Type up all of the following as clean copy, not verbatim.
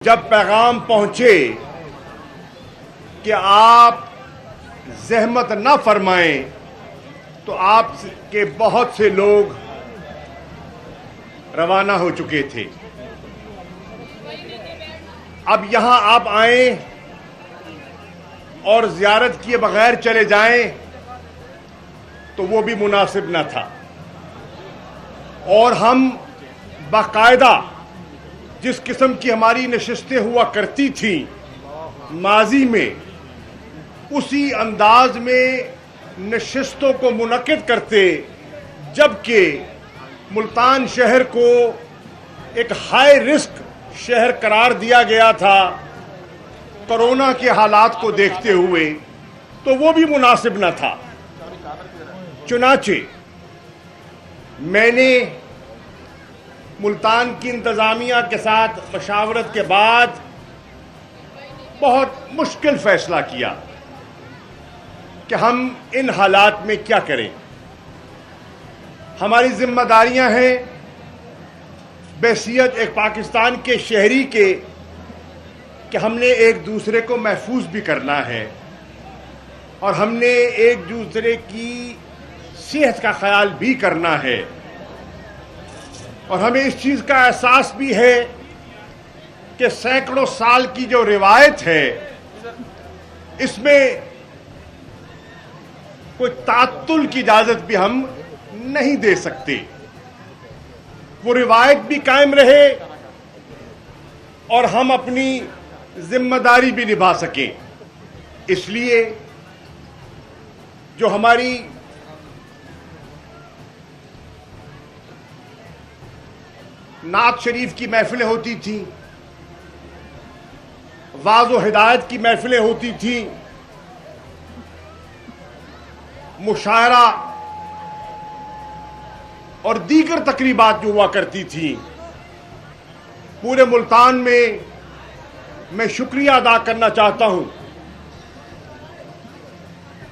جب پیغام پہنچے کہ آپ زحمت نہ فرمائیں تو آپ کے بہت سے لوگ روانہ ہو چکے تھے. اب یہاں آپ آئیں اور زیارت کیے بغیر چلے جائیں تو وہ بھی مناسب نہ تھا. اور ہم باقاعدہ جس قسم کی ہماری نشستیں ہوا کرتی تھیں ماضی میں، اسی انداز میں نشستوں کو منعقد کرتے، جبکہ ملتان شہر کو ایک ہائی رسک شہر قرار دیا گیا تھا کرونا کے حالات کو دیکھتے ہوئے، تو وہ بھی مناسب نہ تھا. چنانچہ میں نے ملتان کی انتظامیہ کے ساتھ مشاورت کے بعد بہت مشکل فیصلہ کیا کہ ہم ان حالات میں کیا کریں. ہماری ذمہ داریاں ہیں بحیثیت ایک پاکستان کے شہری کے کہ ہم نے ایک دوسرے کو محفوظ بھی کرنا ہے اور ہم نے ایک دوسرے کی صحت کا خیال بھی کرنا ہے. اور ہمیں اس چیز کا احساس بھی ہے کہ سینکڑوں سال کی جو روایت ہے اس میں کوئی تعطل کی اجازت بھی ہم نہیں دے سکتے. وہ روایت بھی قائم رہے اور ہم اپنی ذمہ داری بھی نبھا سکیں. اس لیے جو ہماری نعت شریف کی محفلیں ہوتی تھیں، واعظ و ہدایت کی محفلیں ہوتی تھیں، مشاعرہ اور دیگر تقریبات جو ہوا کرتی تھیں، پورے ملتان میں شکریہ ادا کرنا چاہتا ہوں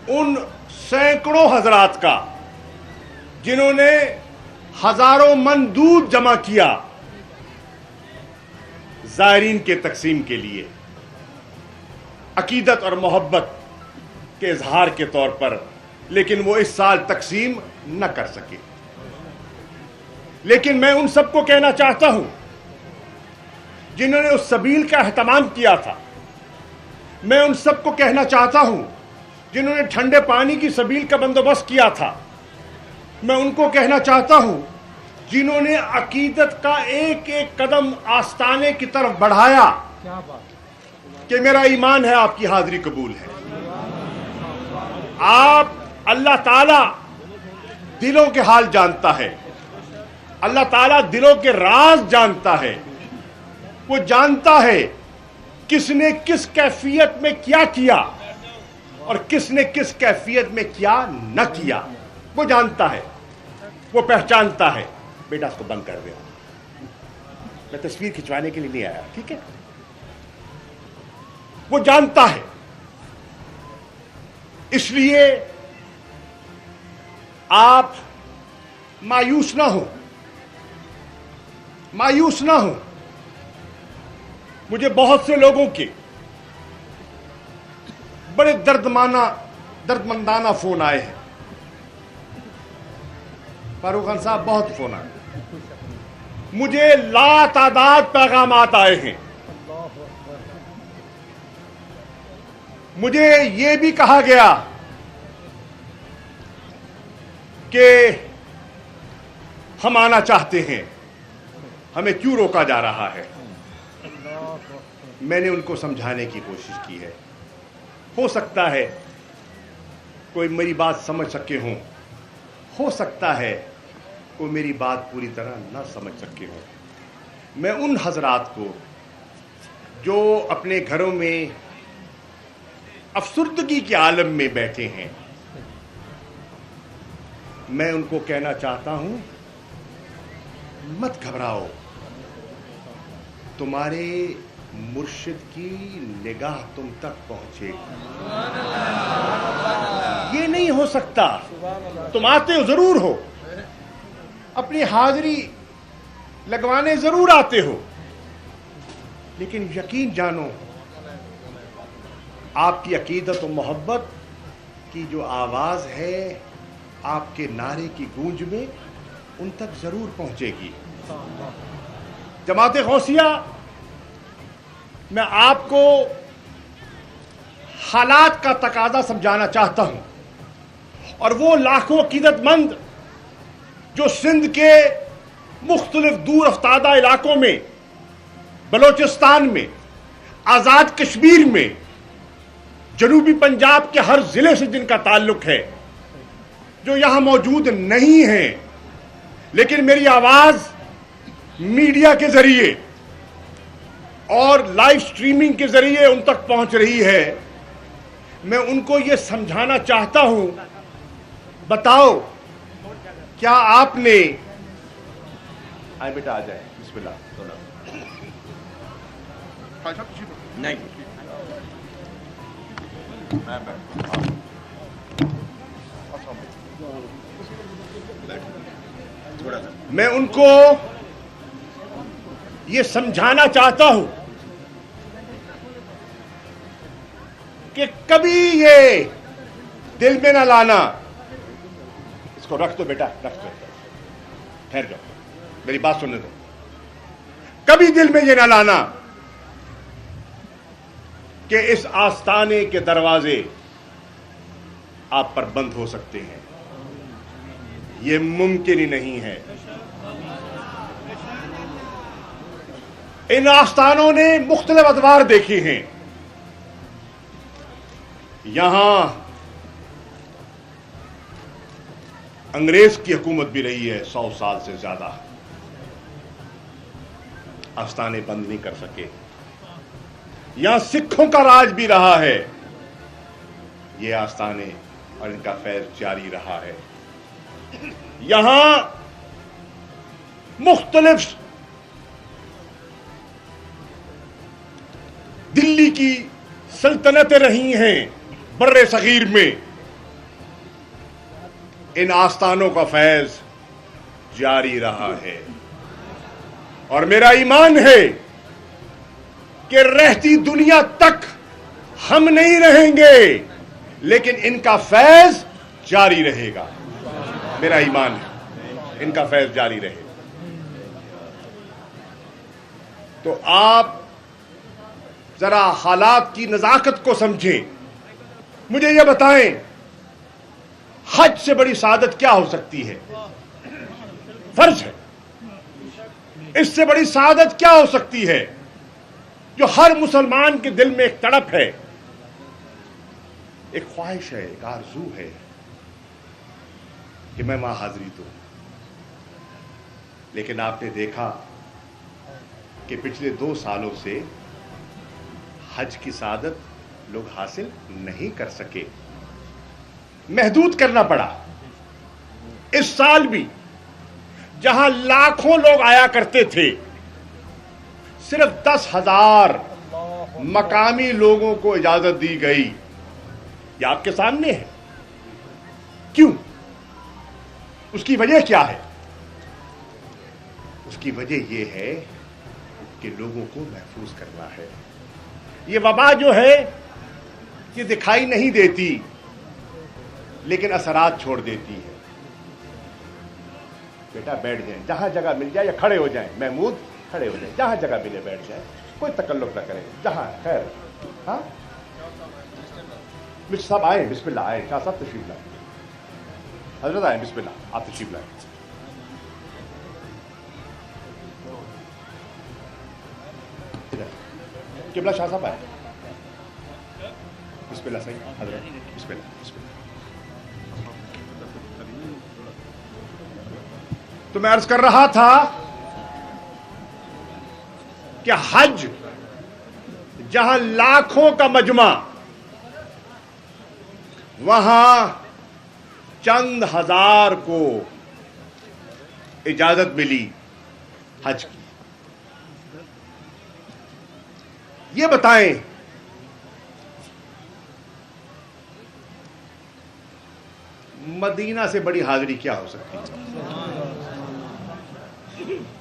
ان سینکڑوں حضرات کا جنہوں نے ہزاروں من دودھ جمع کیا زائرین کے تقسیم کے لیے، عقیدت اور محبت کے اظہار کے طور پر، لیکن وہ اس سال تقسیم نہ کر سکے. لیکن میں ان سب کو کہنا چاہتا ہوں جنہوں نے اس سبیل کا اہتمام کیا تھا، میں ان سب کو کہنا چاہتا ہوں جنہوں نے ٹھنڈے پانی کی سبیل کا بندوبست کیا تھا، میں ان کو کہنا چاہتا ہوں جنہوں نے عقیدت کا ایک ایک قدم آستانے کی طرف بڑھایا کہ میرا ایمان ہے آپ کی حاضری قبول ہے. آپ اللہ تعالیٰ دلوں کے حال جانتا ہے، اللہ تعالیٰ دلوں کے راز جانتا ہے. وہ جانتا ہے کس نے کس کیفیت میں کیا کیا اور کس نے کس کیفیت میں کیا نہ کیا. وہ جانتا ہے، وہ پہچانتا ہے. بیٹا اس کو بند کر دیا، میں تصویر کھنچوانے کے لیے نہیں آیا، ٹھیک ہے؟ وہ جانتا ہے. اس لیے آپ مایوس نہ ہوں، مایوس نہ ہوں. مجھے بہت سے لوگوں کے بڑے دردمندانہ فون آئے ہیں. فاروق خان صاحب بہت فون آئے، مجھے لا تعداد پیغامات آئے ہیں. مجھے یہ بھی کہا گیا کہ ہم آنا چاہتے ہیں، ہمیں کیوں روکا جا رہا ہے. میں نے ان کو سمجھانے کی کوشش کی ہے. ہو سکتا ہے کوئی میری بات سمجھ سکے ہوں، ہو سکتا ہے کوئی میری بات پوری طرح نہ سمجھ سکے ہوں. میں ان حضرات کو جو اپنے گھروں میں افسردگی کے عالم میں بیٹھے ہیں، میں ان کو کہنا چاہتا ہوں مت گھبراؤ، تمہارے مرشد کی نگاہ تم تک پہنچے گی. یہ نہیں ہو سکتا تم آتے ضرور ہو، اپنی حاضری لگوانے ضرور آتے ہو، لیکن یقین جانو آپ کی عقیدت و محبت کی جو آواز ہے آپ کے نعرے کی گونج میں ان تک ضرور پہنچے گی. جماعت غوثیہ، میں آپ کو حالات کا تقاضا سمجھانا چاہتا ہوں، اور وہ لاکھوں عقیدت مند جو سندھ کے مختلف دور افتادہ علاقوں میں، بلوچستان میں، آزاد کشمیر میں، جنوبی پنجاب کے ہر ضلع سے جن کا تعلق ہے، جو یہاں موجود نہیں ہیں لیکن میری آواز میڈیا کے ذریعے اور لائیو سٹریمنگ کے ذریعے ان تک پہنچ رہی ہے، میں ان کو یہ سمجھانا چاہتا ہوں، بتاؤ کیا آپ نے آئے بیٹا آ جائیں، بسم اللہ. نہیں میں ان کو یہ سمجھانا چاہتا ہوں کہ کبھی یہ دل میں نہ لانا. اس کو رکھ دو بیٹا، رکھ دو، ٹھہر جاؤ، میری بات سننے دو. کبھی دل میں یہ نہ لانا کہ اس آستانے کے دروازے آپ پر بند ہو سکتے ہیں. یہ ممکن ہی نہیں ہے. ان آستانوں نے مختلف ادوار دیکھی ہیں. یہاں انگریز کی حکومت بھی رہی ہے 100 سال سے زیادہ. آستانے بند نہیں کر سکے. یہاں سکھوں کا راج بھی رہا ہے. یہ آستانے اور ان کا فیض جاری رہا ہے. یہاں مختلف دلی کی سلطنتیں رہی ہیں بر صغیر میں. ان آستانوں کا فیض جاری رہا ہے، اور میرا ایمان ہے کہ رہتی دنیا تک ہم نہیں رہیں گے لیکن ان کا فیض جاری رہے گا. میرا ایمان ہے ان کا فیض جاری رہے. تو آپ ذرا حالات کی نزاکت کو سمجھیں. مجھے یہ بتائیں، حج سے بڑی سعادت کیا ہو سکتی ہے؟ فرض ہے. اس سے بڑی سعادت کیا ہو سکتی ہے جو ہر مسلمان کے دل میں ایک تڑپ ہے، ایک خواہش ہے، ایک آرزو ہے کہ میں وہاں حاضری دوں. لیکن آپ نے دیکھا کہ پچھلے 2 سالوں سے حج کی سعادت لوگ حاصل نہیں کر سکے. محدود کرنا پڑا. اس سال بھی جہاں لاکھوں لوگ آیا کرتے تھے، صرف 10,000 مقامی لوگوں کو اجازت دی گئی. یہ آپ کے سامنے ہے. کیوں؟ اس کی وجہ کیا ہے؟ اس کی وجہ یہ ہے کہ لوگوں کو محفوظ کرنا ہے. یہ وبا جو ہے یہ دکھائی نہیں دیتی لیکن اثرات چھوڑ دیتی ہے. بیٹا بیٹھ جائیں، جہاں جگہ مل جائے، یا کھڑے ہو جائیں. محمود کھڑے ہو جائیں، جہاں جگہ ملے بیٹھ جائیں، کوئی تکلف نہ کریں. جہاں خیر. ہاں مرچ صاحب آئے، بسم اللہ. آئے شاہ صاحب تشریف لائیں. حضرت آئے، بسم اللہ، آپ تشریف لائیں. قبلہ شاہ صاحب آئے. بسم اللہ صحیح حضرت، بسم اللہ، بسم اللہ. تو میں عرض کر رہا تھا کہ حج جہاں لاکھوں کا مجمع، وہاں چند ہزار کو اجازت ملی حج کی. یہ بتائیں مدینہ سے بڑی حاضری کیا ہو سکتی ہے؟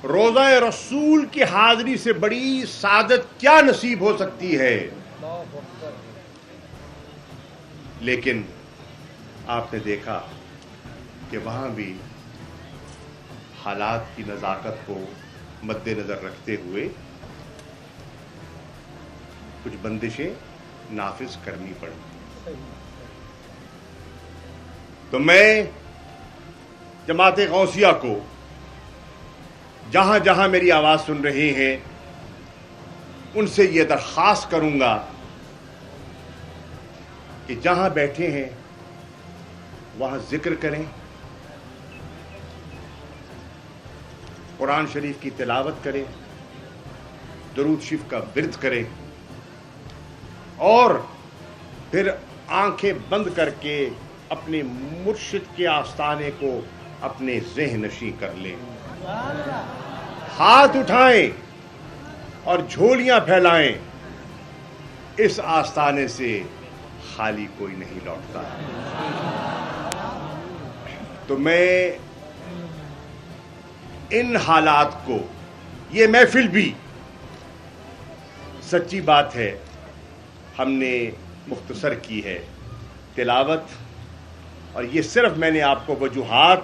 روزہ رسول کی حاضری سے بڑی سعادت کیا نصیب ہو سکتی ہے. لیکن آپ نے دیکھا کہ وہاں بھی حالات کی نزاکت کو مد نظر رکھتے ہوئے کچھ بندشیں نافذ کرنی پڑی. تو میں جماعت غوثیہ کو جہاں جہاں میری آواز سن رہے ہیں ان سے یہ درخواست کروں گا کہ جہاں بیٹھے ہیں وہاں ذکر کریں, قرآن شریف کی تلاوت کریں, درود شریف کا ورد کریں اور پھر آنکھیں بند کر کے اپنے مرشد کے آستانے کو اپنے ذہن نشیں کر لیں. ہاتھ اٹھائیں اور جھولیاں پھیلائیں. اس آستانے سے خالی کوئی نہیں لوٹتا. تو میں ان حالات کو, یہ محفل بھی سچی بات ہے ہم نے مختصر کی ہے تلاوت, اور یہ صرف میں نے آپ کو وجوہات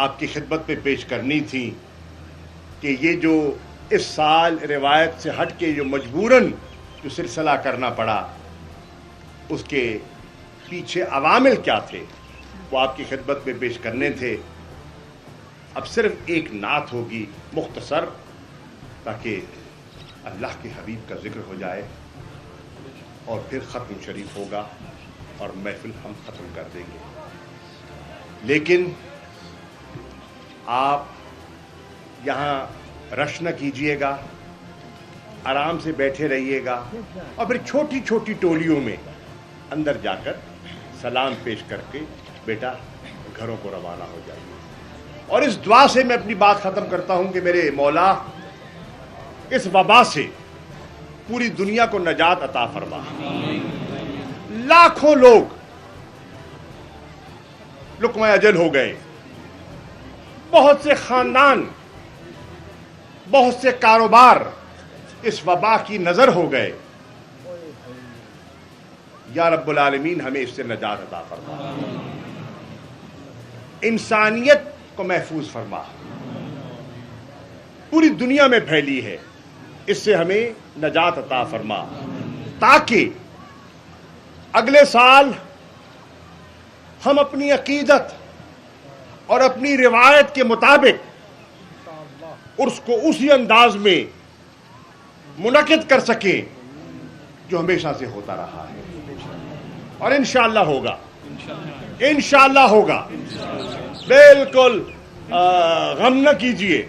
آپ کی خدمت میں پیش کرنی تھی کہ یہ جو اس سال روایت سے ہٹ کے جو مجبوراً جو سلسلہ کرنا پڑا اس کے پیچھے عوامل کیا تھے وہ آپ کی خدمت میں پیش کرنے تھے. اب صرف ایک نعت ہوگی مختصر تاکہ اللہ کے حبیب کا ذکر ہو جائے اور پھر ختم شریف ہوگا اور محفل ہم ختم کر دیں گے. لیکن آپ یہاں رش نہ کیجئے گا, آرام سے بیٹھے رہیے گا اور پھر چھوٹی چھوٹی ٹولیوں میں اندر جا کر سلام پیش کر کے بیٹا گھروں کو روانہ ہو جائیے. اور اس دعا سے میں اپنی بات ختم کرتا ہوں کہ میرے مولا اس وبا سے پوری دنیا کو نجات عطا فرما. لاکھوں لوگ لقمہ اجل ہو گئے, بہت سے خاندان, بہت سے کاروبار اس وبا کی نظر ہو گئے. یا رب العالمین ہمیں اس سے نجات عطا فرما, انسانیت کو محفوظ فرما. پوری دنیا میں پھیلی ہے, اس سے ہمیں نجات عطا فرما تاکہ اگلے سال ہم اپنی عقیدت اور اپنی روایت کے مطابق عرس کو اسی انداز میں منعقد کر سکیں جو ہمیشہ سے ہوتا رہا ہے. اور انشاءاللہ ہوگا, انشاءاللہ ہوگا. بالکل غم نہ کیجئے,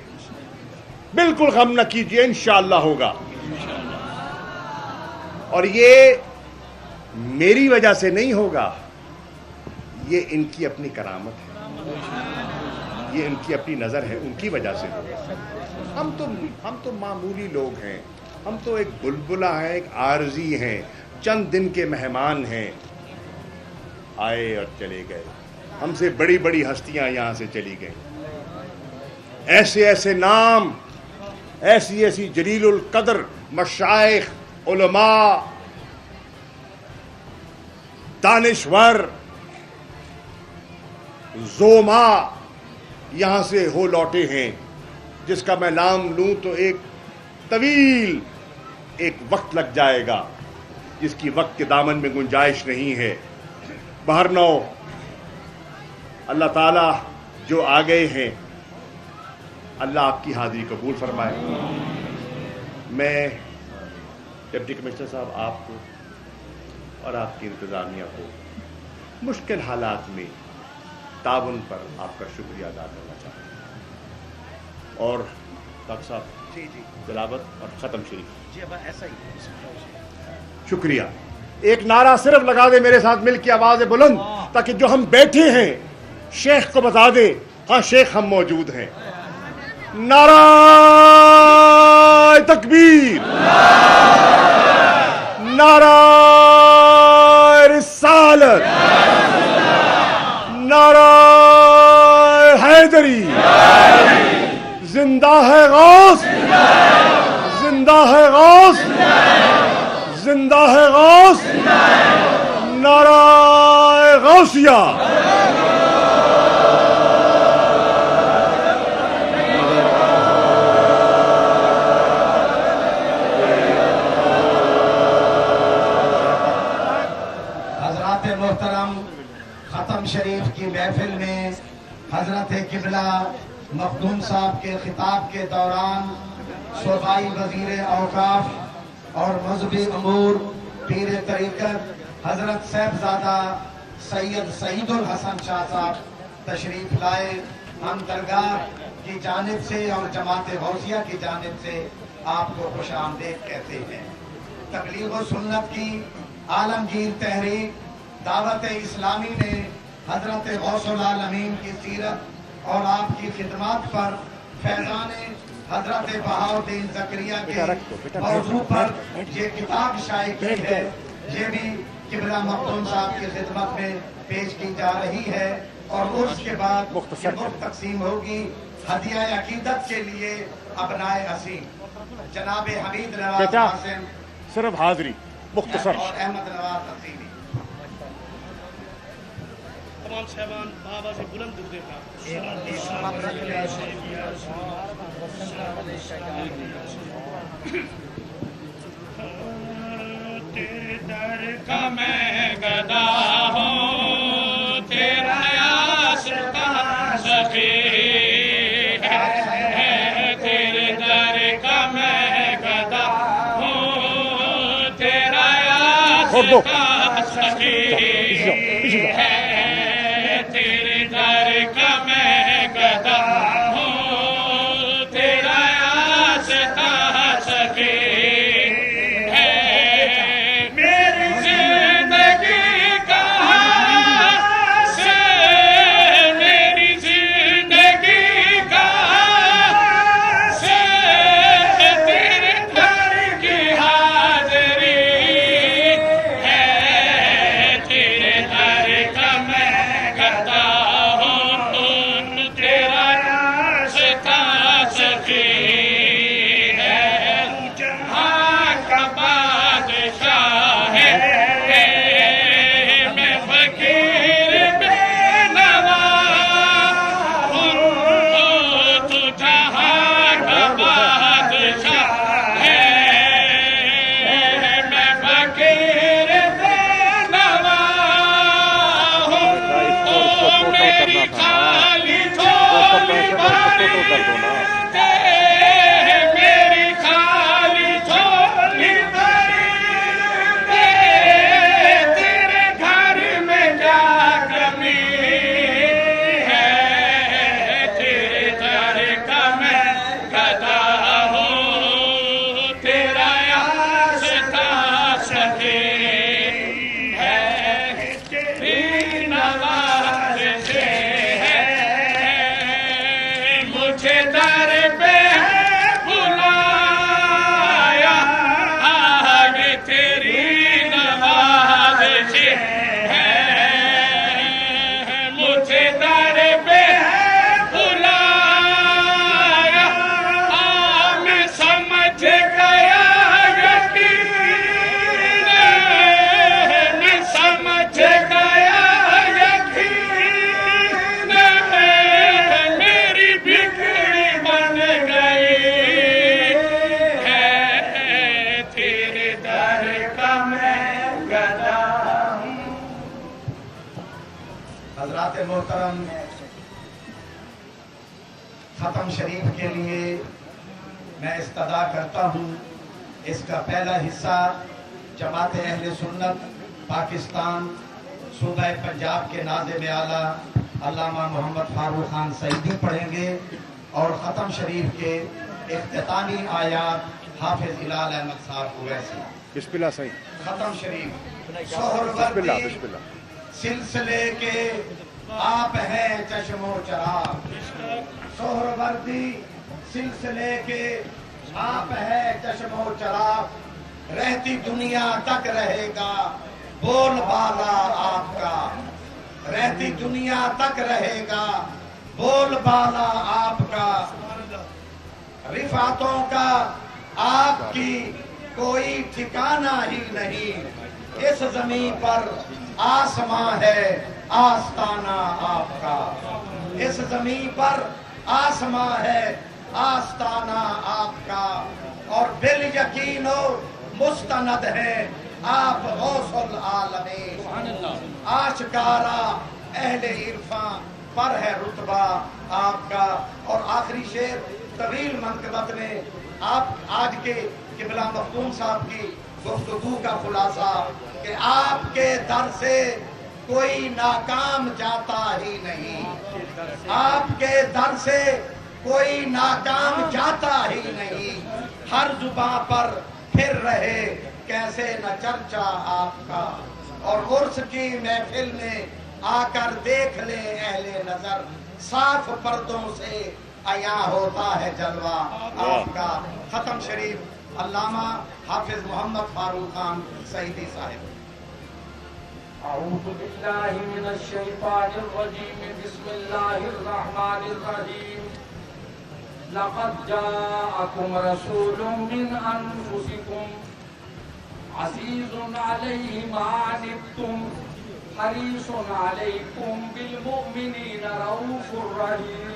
بالکل غم نہ کیجئے, انشاءاللہ ہوگا. اور یہ میری وجہ سے نہیں ہوگا, یہ ان کی اپنی کرامت ہے, یہ ان کی اپنی نظر ہے, ان کی وجہ سے ہوگا. ہم تو معمولی لوگ ہیں, ہم تو ایک بلبلہ ہیں, ایک عارضی ہیں, چند دن کے مہمان ہیں, آئے اور چلے گئے. ہم سے بڑی بڑی ہستیاں یہاں سے چلی گئیں, ایسے ایسے نام, ایسی ایسی جلیل القدر مشائخ, علماء, دانشور, زوما یہاں سے ہو لوٹے ہیں جس کا میں نام لوں تو ایک طویل ایک وقت لگ جائے گا, جس کی وقت کے دامن میں گنجائش نہیں ہے. بہرنو اللہ تعالیٰ جو آ گئے ہیں اللہ آپ کی حاضری قبول فرمائے. میں ڈپٹی کمشنر صاحب آپ کو اور آپ کی انتظامیہ کو مشکل حالات میں تعاون پر آپ کا شکریہ ادا کرنا چاہتا ہوں. اور ڈاکٹر صاحب جی تلاوت اور ختم شریف. جی اب ایسا ہی شکریہ. ایک نعرہ صرف لگا دے میرے ساتھ مل کے آواز بلند, تاکہ جو ہم بیٹھے ہیں شیخ کو بتا دے ہاں شیخ ہم موجود ہیں. نعرہ تکبیر, نعرہ رسالت, نعرہ حیدری, زندہ ہے غوث، زندہ ہے غوث، زندہ ہے غوث، نعرہ غوثیہ۔ حضرات محترم، ختم شریف کی محفل میں حضرت قبلہ مخدوم صاحب کے خطاب کے دوران صوبائی وزیر اوقاف اور مذہبی امور پیر طریقت حضرت صاحبزادہ سید سعید الحسن شاہ صاحب تشریف لائے۔ ہم درگاہ کی جانب سے اور جماعت غوثیہ کی جانب سے آپ کو خوش آمدید کہتے ہیں۔ تبلیغ و سنت کی عالمگیر تحریک دعوت اسلامی نے حضرت غوث العالمین کی سیرت اور آپ کی خدمات پر فیضان حضرت بہاؤالدین زکریا کے موضوع پر یہ کتاب شائع کی ہے، یہ بھی قبلہ مخدوم صاحب کی خدمت میں پیش کی جا رہی ہے، اور اس کے بعد یہ مفت تقسیم ہوگی ہدیہ عقیدت کے لیے ابنائے اسیم جناب حمید نواز قاسم صرف حاضری مختصر اور احمد نواز نصیری۔ تمام صاحبان بابا سے بلند درود پاک۔ تیرے در کا میں گدا ہوں، تیرا عاشقہ سخی ہے، تیرے در کا میں گدا ہوں، تیرا عاشقہ سخی ہے، تیرے در کا میں گدا ہوں، تیرا عاشقہ سخی ہے، میری زندگی کا سے، میری زندگی کا سے، تیرے در کی حاضری ہے، تیرے در کا میں گدا ہوں، تیرا عاشقہ سخی ہے، جہاں کا بادشاہ ہے، میں فقیر بے نوا ہوں، تو جہاں کا بادشاہ ہے، میں فقیر بے نوا ہوں، میری خالی جھولی بھری دے، میری خالی جھولی بھری دے، تیرے گھر میں کیا کمی ہے، تیرے در کا میں گدا ہوں، تیرا عاشقہ سخی ہے، تیری نوازش ہے، مجھے در پہ بلایا، آگے تیری نوازش ہے، مجھے در پہ بلایا، میں سمجھ گیا یقین، میں سمجھ گیا یقین، میری بگڑی بن گئی ہے، تیرے در کا میں گدا ہوں۔ حضرات محترم، ختم شریف کے لیے میں استدعا کرتا ہوں، اس کا پہلا حصہ جماعت اہل سنت پاکستان صوبہ پنجاب کے ناظم اعلیٰ علامہ محمد فاروق خان سعیدی پڑھیں گے، اور ختم شریف کے اختتامی آیات حافظ ہلال احمد صاحب اویسی۔ بسم اللہ صحیح، ختم شریف۔ بسم اللہ سہروردی بسم اللہ۔ سلسلے کے آپ ہیں چشم و چراغ، سہروردی سلسلے کے آپ ہے چشم و چراغ، رہتی دنیا تک رہے گا بول بالا آپ کا، رہتی دنیا تک رہے گا بول بالا آپ کا، رفعتوں کا آپ کی کوئی ٹھکانہ ہی نہیں، اس زمین پر آسمان ہے آستانہ آپ کا، اس زمین پر آسمان ہے آستانہ آپ کا، اور بالیقین و مستند ہے آپ غوث العالمین، آشکارا اہل عرفان پر ہے رتبہ آپ کا۔ اور آخری شعر طویل منقبت میں آپ آج کے قبلہ مختوم صاحب کی گفتگو کا خلاصہ کہ آپ کے در سے کوئی ناکام جاتا ہی نہیں، آپ کے در سے کوئی ناکام جاتا ہی نہیں، ہر زباں پر پھر رہے کیسے نہ چرچا آپ کا، اور عرس کی محفل میں آ کر دیکھ لے اہل نظر، صاف پردوں سے عیاں ہوتا ہے جلوہ آپ کا۔ ختم شریف علامہ حافظ محمد فاروق خان سعیدی صاحب۔ اعوذ باللہ من الشیطان الرجیم، بسم اللہ الرحمن الرحیم۔ لقد جاءکم رسول من انفسکم عزیز علیہ ما عنتم حریص علیکم بالمؤمنین رؤوف رحیم۔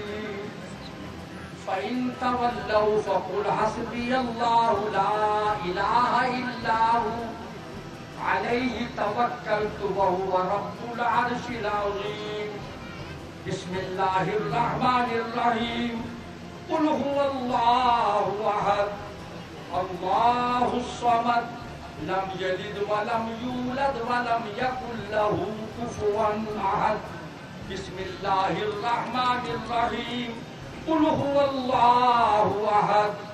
فإن تولوا فقل حسبی اللہ لا الہ الا ہو علیہ توکلت وہو رب العرش العظیم۔ بسم اللہ الرحمن الرحیم۔ قل هو اللہ احد اللہ الصمد لم یلد ولم یولد ولم یکن له کفوا احد۔ بسم اللہ الرحمن الرحیم۔ قل هو اللہ احد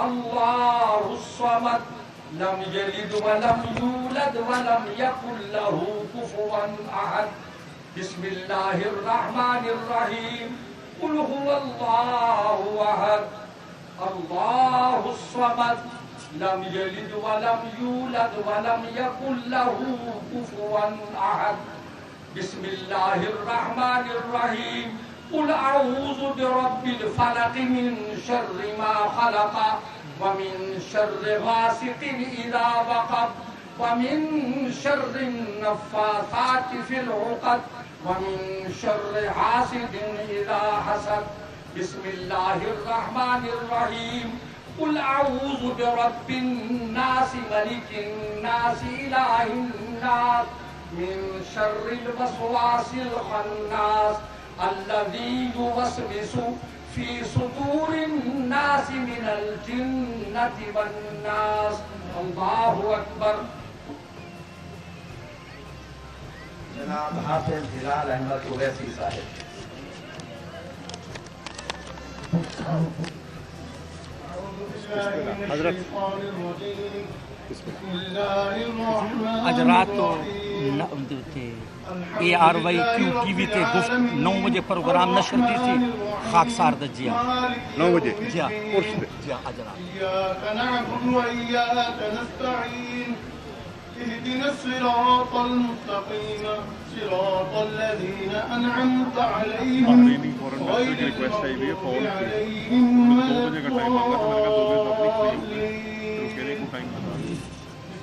اللہ الصمد لم یلد ولم یولد ولم یکن له کفوا احد۔ بسم اللہ الرحمن الرحیم۔ قل هو اللہ احد اللہ الصمد لم یلد ولم یولد ولم یکن له کفوا احد۔ بسم اللہ الرحمن الرحیم۔ قل اعوذ برب الفلق من شر ما خلق ومن شر غاسق اذا وقب ومن شر النفاثات في العقد ومن شر حاسد اذا حسد۔ بسم اللہ الرحمن الرحیم۔ قل اعوذ برب الناس ملک الناس الہ الناس من شر الوسواس الخناس الذی یوسوس فی صدور الناس من الجنۃ والناس۔ اللہ اکبر۔ جناب حافظ ہلال احمد اویسی صاحب۔ حضرت آج رات تو A R Y Q T V تے گفت 9 بجے پروگرام نشر کی تھی خاکسار دجیا 9 بجے جی ہاں عرس پہ۔ جی ہاں آج رات إياك نعبد وإياك نستعين اهدنا الصراط المستقيم صراط الذين أنعمت عليهم غير المغضوب عليهم ولا الضالين۔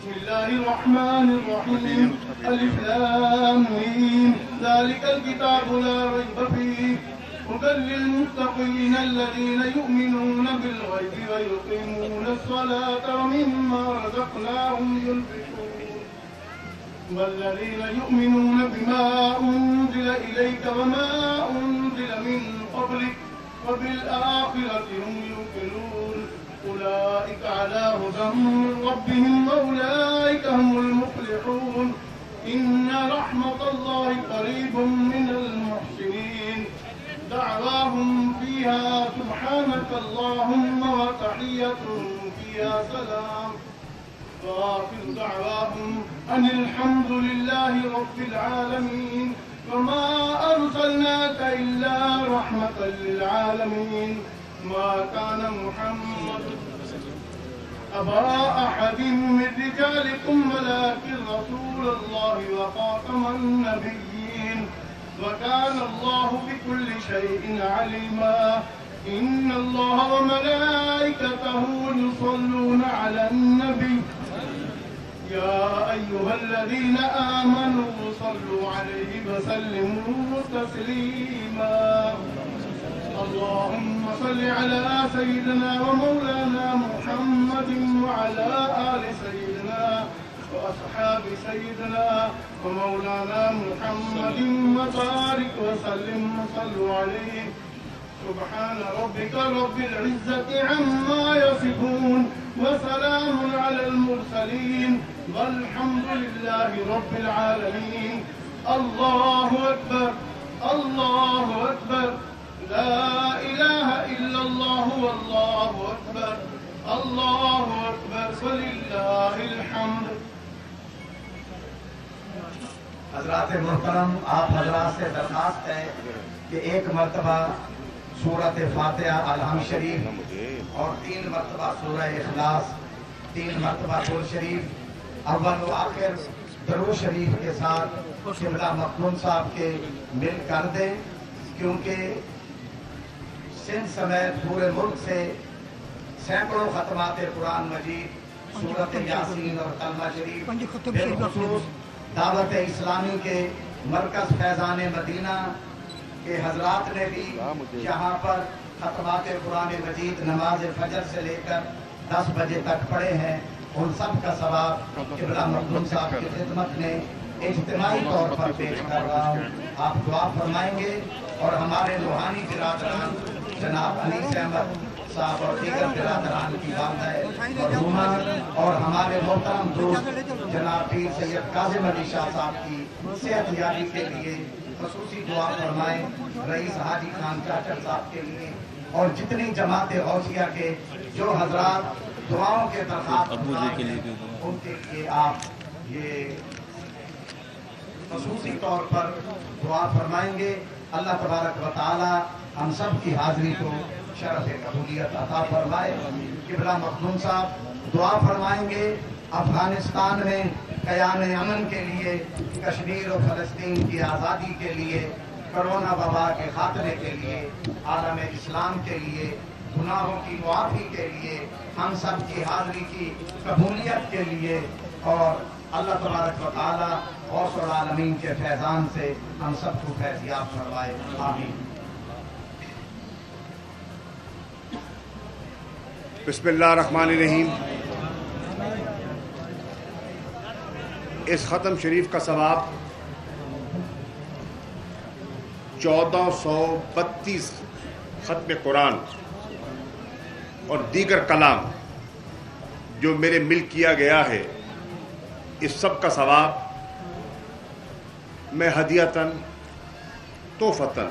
بسم الله الرحمن الرحيم ألف لام ميم ذلك الكتاب لا ريب فيه هدى للمتقين الذين يؤمنون بالغيب ويقيمون الصلاة ومما رزقناهم ينفقون والذين يؤمنون بما أنزل إليك وما أنزل من قبلك وبالآخرة هم يوقنون أولئك على هدى من ربهم وأولئك هم المفلحون إن رحمة الله قريب من المحسنين دعواهم فيها سبحانك اللهم وتحيتهم فيها سلام وآخر دعواهم أن الحمد لله رب العالمين وما أرسلناك إلا رحمة للعالمين ما كان محمد أبا أحد من رجالكم ولكن رسول الله وخاتم النبيين وكان الله بكل شيء عليما إن الله وملائكته يصلون على النبي يا أيها الذين آمنوا صلوا عليه وسلموا تسليما اللهم صل على سيدنا ومولانا محمد وعلى آل سيدنا وأصحاب سيدنا ومولانا محمد وبارك وسلم وصلوا عليه سبحان ربك رب العزة عما يصفون وسلام على المرسلين والحمد لله رب العالمين الله أكبر الله أكبر لا إله إلا الله والله أكبر الله أكبر ولله الحمد. حضرات محترم، آپ حضرات سے درخواست ہے کہ ایک مرتبہ سورۃ فاتحہ الحمد شریف اور 3 مرتبہ سورہ اخلاص، 3 مرتبہ قل شریف اول و آخر درود شریف کے ساتھ قبلہ مخدوم صاحب کے مل کر دیں، کیونکہ سندھ سمیت پورے ملک سے سینکڑوں ختمات قرآن مجید، سورۃ یاسین اور کلمہ شریف، بالخصوص دعوت اسلامی کے مرکز فیضان مدینہ کے حضرات نے بھی یہاں پر ختمات قرآن مجید نماز فجر سے لے کر 10 بجے تک پڑھے ہیں. ان سب کا ثواب قبلہ مخدوم صاحب کی خدمت میں اجتماعی طور پر پیش کر رہا ہوں. آپ دعا فرمائیں گے اور ہمارے روحانی برادران جناب انیس احمد صاحب اور دیگر برادران کی والدہ مرحومہ اور ہمارے محترم دوست جناب پیر سید کاظم علی شاہ صاحب کی صحت یابی کے لیے خصوصی دعا فرمائیں. رئیس حاجی خان چاچر صاحب کے لیے اور جتنی جماعت غوثیہ کے جو حضرات دعاؤں کے درخواست ان کے لیے آپ یہ خصوصی طور پر دعا فرمائیں گے. اللہ تبارک و تعالی ہم سب کی حاضری کو شرف قبولیت عطا فرمائے. قبلہ مخدوم صاحب دعا فرمائیں گے افغانستان میں قیام امن کے لیے، کشمیر و فلسطین کی آزادی کے لیے، کرونا وبا کے خاتمے کے لیے، عالم اسلام کے لیے، گناہوں کی معافی کے لیے، ہم سب کی حاضری کی قبولیت کے لیے، اور اللہ تبارک و تعالی غوث العالمین کے فیضان سے ہم سب کو فیضیاب فرمائے. آمین. بسم اللہ الرحمن الرحیم. اس ختم شریف کا ثواب 1432 ختم قرآن اور دیگر کلام جو میرے مل کیا گیا ہے، اس سب کا ثواب میں ہدیتاً، تحفتاً،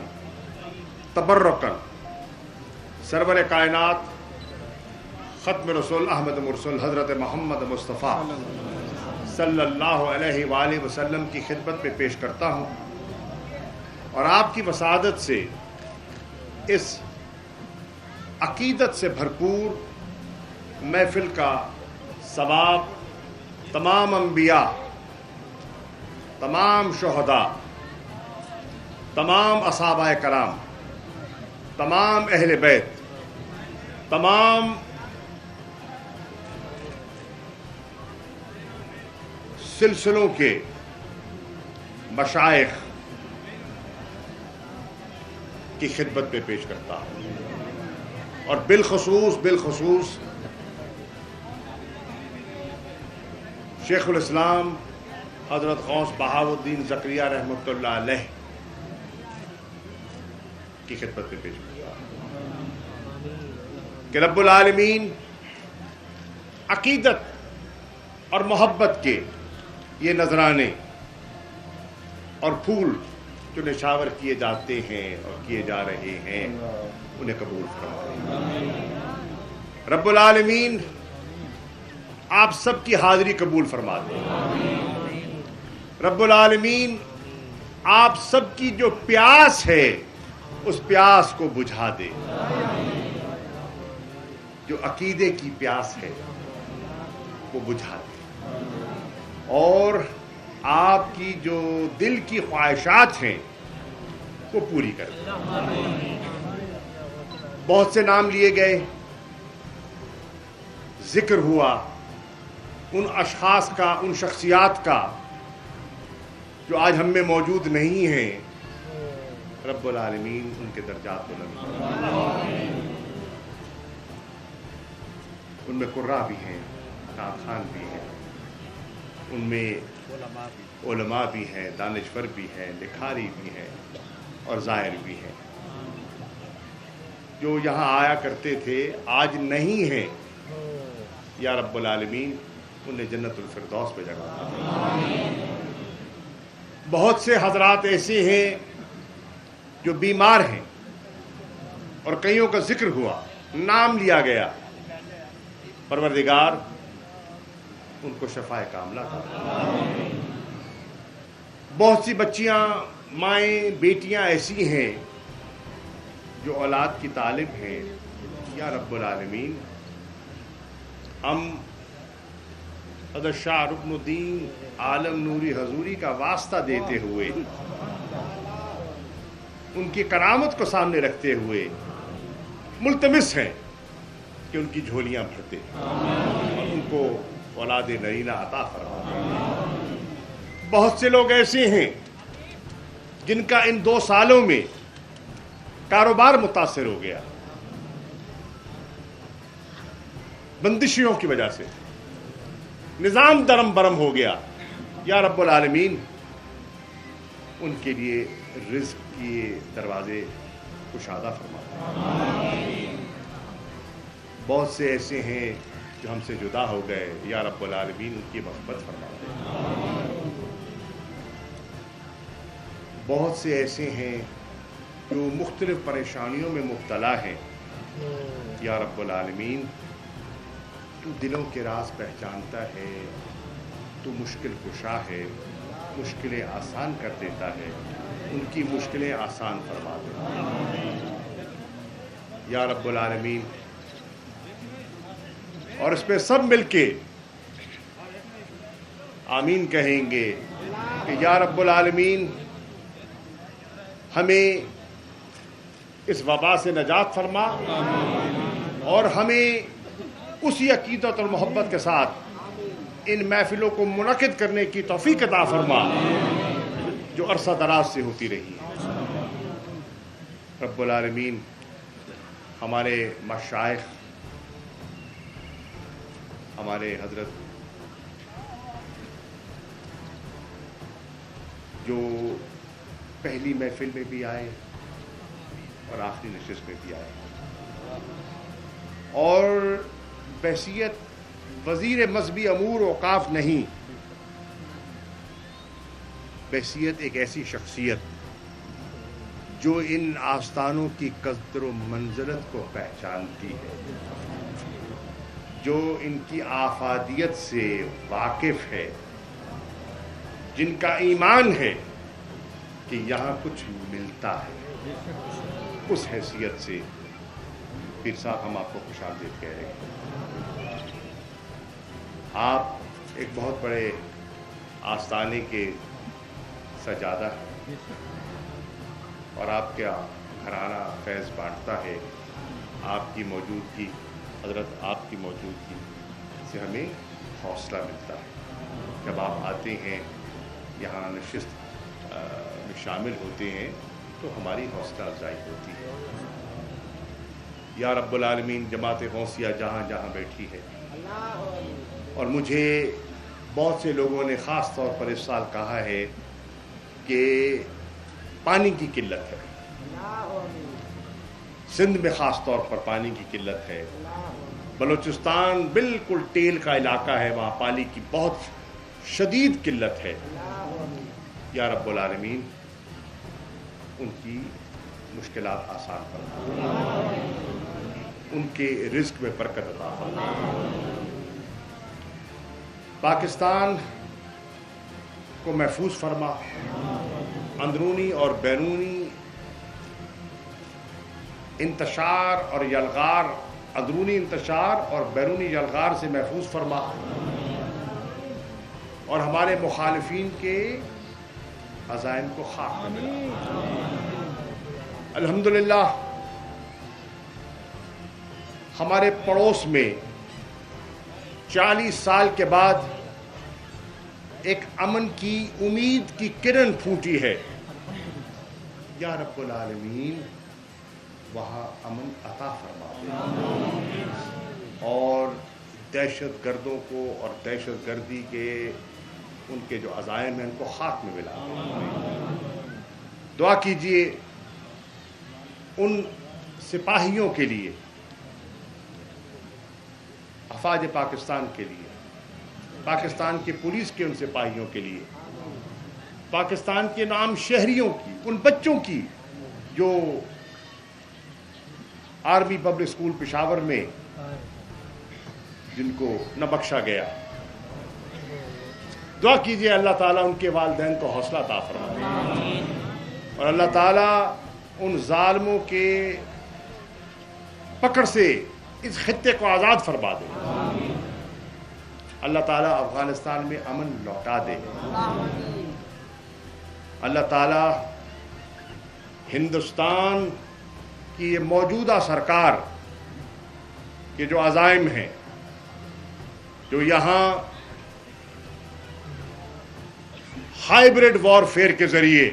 تبرکاً سرور کائنات ختم رسول احمد مرسل حضرت محمد مصطفیٰ صلی اللہ علیہ وآلہ وسلم کی خدمت میں پیش کرتا ہوں، اور آپ کی وسعادت سے اس عقیدت سے بھرپور محفل کا ثواب تمام انبیاء، تمام شہداء، تمام اصحابہ کرام، تمام اہل بیت، تمام سلسلوں کے مشائخ کی خدمت میں پیش کرتا ہوں، اور بالخصوص شیخ الاسلام حضرت غوث بہاؤالدین زکریا رحمۃ اللہ علیہ کی خدمت میں پیش کرتا ہوں کہ رب العالمین عقیدت اور محبت کے یہ نذرانے اور پھول جو نشاور کیے جاتے ہیں اور کیے جا رہے ہیں، انہیں قبول فرمائے. رب العالمین آپ سب کی حاضری قبول فرما دے. رب العالمین آپ سب کی جو پیاس ہے اس پیاس کو بجھا دے. جو عقیدے کی پیاس ہے وہ بجھا دے، اور آپ کی جو دل کی خواہشات ہیں وہ پوری کر دے. بہت سے نام لیے گئے، ذکر ہوا ان اشخاص کا، ان شخصیات کا جو آج ہم میں موجود نہیں ہیں۔ رب العالمین ان کے درجات بلند فرمائے۔ ان میں قراء بھی ہیں، نعت خوان بھی ہیں، ان میں علماء بھی ہیں، دانشور بھی ہیں، لکھاری بھی ہیں اور زائر بھی ہیں، جو یہاں آیا کرتے تھے آج نہیں ہیں۔ یا رب العالمین انہیں جنت الفردوس پہ جگہ دے۔ بہت سے حضرات ایسے ہیں جو بیمار ہیں اور کئیوں کا ذکر ہوا، نام لیا گیا، پروردگار ان کو شفائے کاملہ عطا۔ بہت سی بچیاں، مائیں، بیٹیاں ایسی ہیں جو اولاد کی طالب ہیں۔ یا رب العالمین ہم حضرت شاہ رکن الدین عالم نوری حضوری کا واسطہ دیتے ہوئے، ان کی کرامت کو سامنے رکھتے ہوئے ملتمس ہیں کہ ان کی جھولیاں بھرتے اور ان کو اولاد نرینہ عطا فرمائے۔ بہت سے لوگ ایسے ہیں جن کا ان 2 سالوں میں کاروبار متاثر ہو گیا بندشیوں کی وجہ سے، نظام درم برم ہو گیا۔ یا رب العالمین ان کے لیے رزق کے دروازے کشادہ فرما۔ بہت سے ایسے ہیں جو ہم سے جدا ہو گئے، یا رب العالمین ان کی مغفرت فرما۔ بہت سے ایسے ہیں جو مختلف پریشانیوں میں مبتلا ہیں، یا رب العالمین تو دلوں کے راز پہچانتا ہے، تو مشکل کشا ہے، مشکلیں آسان کر دیتا ہے، ان کی مشکلیں آسان فرما دے یا رب العالمین۔ اور اس پہ سب مل کے آمین کہیں گے کہ یا رب العالمین ہمیں اس وبا سے نجات فرما، اور ہمیں اسی عقیدت اور محبت کے ساتھ ان محفلوں کو منعقد کرنے کی توفیق عطا فرما جو عرصہ دراز سے ہوتی رہی ہے۔ رب العالمین ہمارے مشائخ، ہمارے حضرت جو پہلی محفل میں بھی آئے اور آخری نشست میں بھی آئے، اور بحیثیت وزیر مذہبی امور و اوقاف نہیں، بحیثیت ایک ایسی شخصیت جو ان آستانوں کی قدر و منزلت کو پہچانتی ہے، جو ان کی آفادیت سے واقف ہے، جن کا ایمان ہے کہ یہاں کچھ ملتا ہے، اس حیثیت سے پیر صاحب ہم آپ کو خوش آمدید کہہ رہے ہیں۔ آپ ایک بہت بڑے آستانے کے سجادہ ہیں اور آپ کا گھرانہ فیض بانٹتا ہے۔ آپ کی موجودگی، حضرت آپ کی موجودگی سے ہمیں حوصلہ ملتا ہے۔ جب آپ آتے ہیں، یہاں نشست میں شامل ہوتے ہیں تو ہماری حوصلہ افزائی ہوتی ہے۔ یا رب العالمین جماعت غوثیہ جہاں جہاں بیٹھی ہے، اور مجھے بہت سے لوگوں نے خاص طور پر اس سال کہا ہے کہ پانی کی قلت ہے، سندھ میں خاص طور پر پانی کی قلت ہے، بلوچستان بالکل ٹیل کا علاقہ ہے، وہاں پانی کی بہت شدید قلت ہے۔ یا رب العالمین ان کی مشکلات آسان فرما، ان کے رزق میں برکت عطا فرما۔ پاکستان کو محفوظ فرما، اندرونی اور بیرونی انتشار اور یلغار، اندرونی انتشار اور بیرونی یلغار سے محفوظ فرما، اور ہمارے مخالفین کے عزائم کو خاک میں ملا۔ الحمدللہ ہمارے پڑوس میں 40 سال کے بعد ایک امن کی امید کی کرن پھوٹی ہے. یا رب العالمین وہاں امن عطا فرما دے اور دہشت گردوں کو اور دہشت گردی کے ان کے جو عزائم ہیں ان کو خاتمے میں ملا دے. دعا کیجئے ان سپاہیوں کے لیے، افواج پاکستان کے لیے، پاکستان کی پولیس کے ان سپاہیوں کے لیے، پاکستان کے نام شہریوں کی، ان بچوں کی جو آرمی پبلک اسکول پشاور میں جن کو نہ بخشا گیا. دعا کیجئے اللہ تعالیٰ ان کے والدین کو حوصلہ عطا فرمائے اور اللہ تعالیٰ ان ظالموں کے پکڑ سے اس خطے کو آزاد فرما دے. اللہ تعالیٰ افغانستان میں امن لوٹا دے. اللہ تعالیٰ ہندوستان کی یہ موجودہ سرکار کے جو عزائم ہیں، جو یہاں ہائیبرڈ وارفیئر کے ذریعے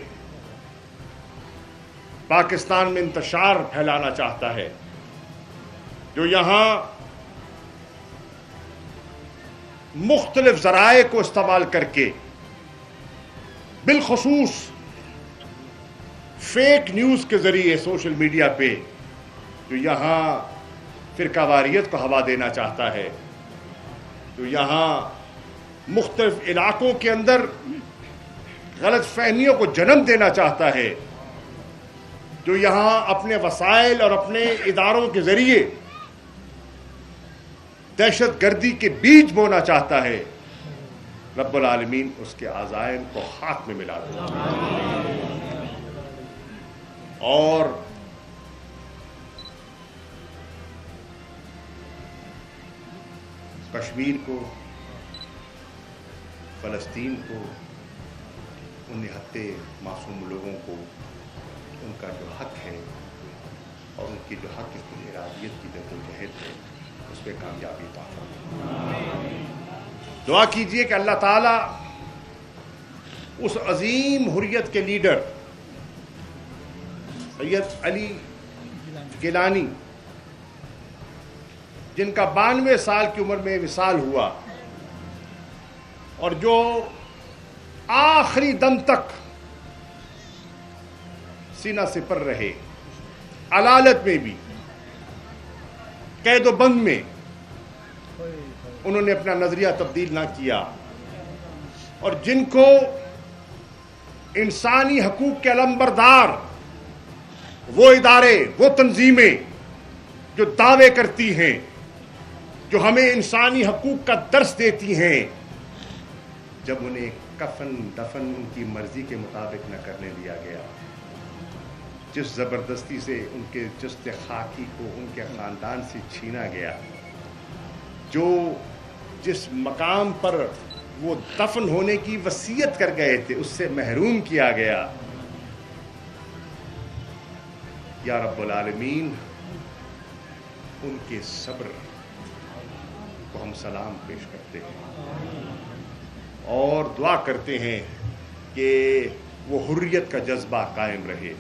پاکستان میں انتشار پھیلانا چاہتا ہے، جو یہاں مختلف ذرائع کو استعمال کر کے بالخصوص فیک نیوز کے ذریعے سوشل میڈیا پہ جو یہاں فرقہ واریت کو ہوا دینا چاہتا ہے، جو یہاں مختلف علاقوں کے اندر غلط فہمیوں کو جنم دینا چاہتا ہے، جو یہاں اپنے وسائل اور اپنے اداروں کے ذریعے دہشت گردی کے بیج بونا چاہتا ہے، رب العالمین اس کے عزائم کو ہاتھ میں ملا دے اور کشمیر کو، فلسطین کو، ان نہتے معصوم لوگوں کو ان کا جو حق ہے اور ان کی جو حق کی ارادیت کی جدوجہد ہے اس پہ کامیابی عطا فرمائے. دعا کیجئے کہ اللہ تعالیٰ اس عظیم حریت کے لیڈر سید علی گیلانی، جن کا 92 سال کی عمر میں وصال ہوا اور جو آخری دم تک سینہ سپر رہے، علالت میں بھی، قید و بند میں انہوں نے اپنا نظریہ تبدیل نہ کیا، اور جن کو انسانی حقوق کے علمبردار وہ ادارے، وہ تنظیمیں جو دعوے کرتی ہیں، جو ہمیں انسانی حقوق کا درس دیتی ہیں، جب انہیں کفن دفن ان کی مرضی کے مطابق نہ کرنے دیا گیا، جس زبردستی سے ان کے جسد خاکی کو ان کے خاندان سے چھینا گیا، جو جس مقام پر وہ دفن ہونے کی وصیت کر گئے تھے اس سے محروم کیا گیا، یا رب العالمین ان کے صبر کو ہم سلام پیش کرتے ہیں اور دعا کرتے ہیں کہ وہ حریت کا جذبہ قائم رہے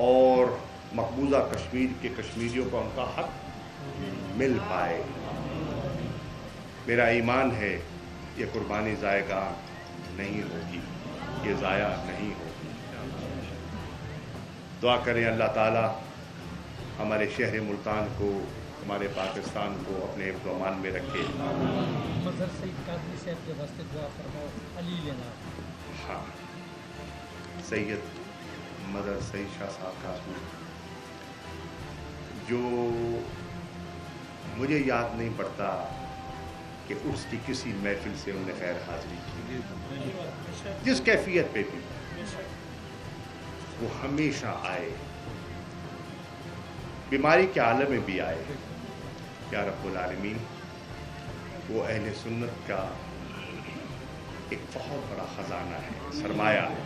اور مقبوضہ کشمیر کے کشمیریوں کو ان کا حق مل پائے. میرا ایمان ہے یہ قربانی ضائع نہیں ہوگی، یہ ضائع نہیں ہوگی. دعا کریں اللہ تعالیٰ ہمارے شہر ملتان کو، ہمارے پاکستان کو اپنے حفظ و امان میں رکھے. مظہر سید قادری صاحب کے واسطے دعا فرماؤ. علی لینا. ہاں، سید مظہر سید شاہ صاحب کا جو مجھے یاد نہیں پڑتا کہ اس کی کسی محفل سے انہوں نے خیر حاضری کی، جس کیفیت پہ بھی وہ ہمیشہ آئے، بیماری کے عالم میں بھی آئے. یا رب العالمین وہ اہل سنت کا ایک بہت بڑا خزانہ ہے، سرمایہ ہے،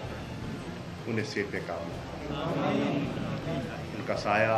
انہیں صحت کامل، ان کا سایہ